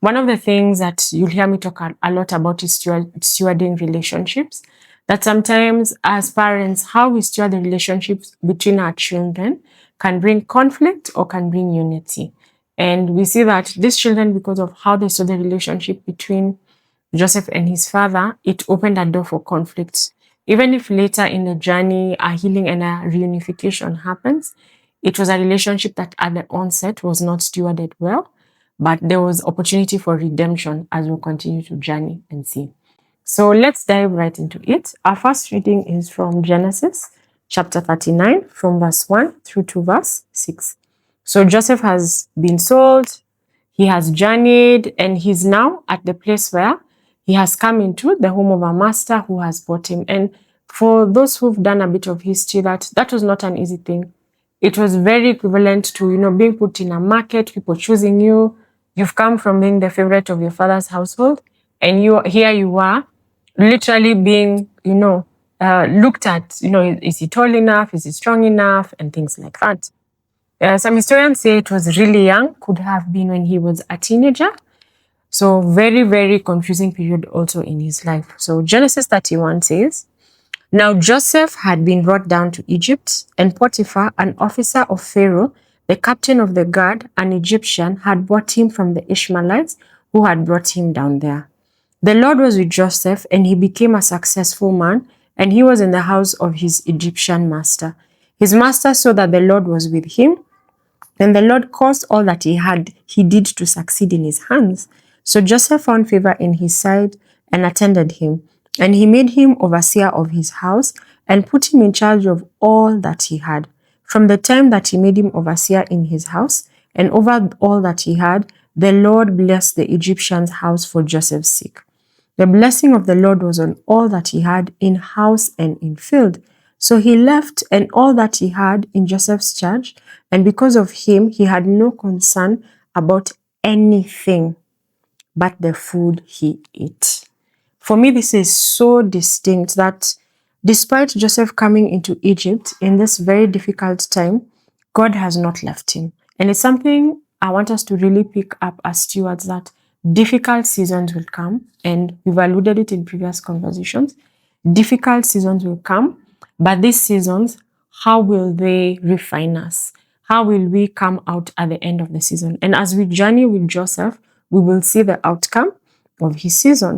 one of the things that you'll hear me talk a lot about is stewarding relationships. That sometimes as parents, how we steward the relationships between our children can bring conflict or can bring unity. And we see that these children, because of how they saw the relationship between Joseph and his father, it opened a door for conflicts. Even if later in the journey a healing and a reunification happens, it was a relationship that at the onset was not stewarded well, but there was opportunity for redemption as we continue to journey and see. So let's dive right into it. Our first reading is from Genesis chapter 39, from verse 1 through to verse 6. So Joseph has been sold, he has journeyed, and he's now at the place where he has come into the home of a master who has bought him. And for those who've done a bit of history, that was not an easy thing. It was very equivalent to, being put in a market, people choosing you. You've come from being the favorite of your father's household, and here you are, literally being, looked at, is he tall enough? Is he strong enough? And things like that. Some historians say it was really young, could have been when he was a teenager. So very, very confusing period also in his life. So Genesis 31 says, "Now Joseph had been brought down to Egypt, and Potiphar, an officer of Pharaoh, the captain of the guard, an Egyptian, had bought him from the Ishmaelites who had brought him down there. The Lord was with Joseph, and he became a successful man, and he was in the house of his Egyptian master. His master saw that the Lord was with him, and the Lord caused all that he did to succeed in his hands. So Joseph found favor in his sight and attended him, and he made him overseer of his house and put him in charge of all that he had. From the time that he made him overseer in his house and over all that he had, the Lord blessed the Egyptian's house for Joseph's sake. The blessing of the Lord was on all that he had in house and in field. So he left and all that he had in Joseph's charge, and because of him, he had no concern about anything but the food he ate." For me, this is so distinct that despite Joseph coming into Egypt in this very difficult time, God has not left him. And it's something I want us to really pick up as stewards, that difficult seasons will come, and we've alluded it in previous conversations. Difficult seasons will come, but these seasons, how will they refine us? How will we come out at the end of the season? And as we journey with Joseph, we will see the outcome of his season.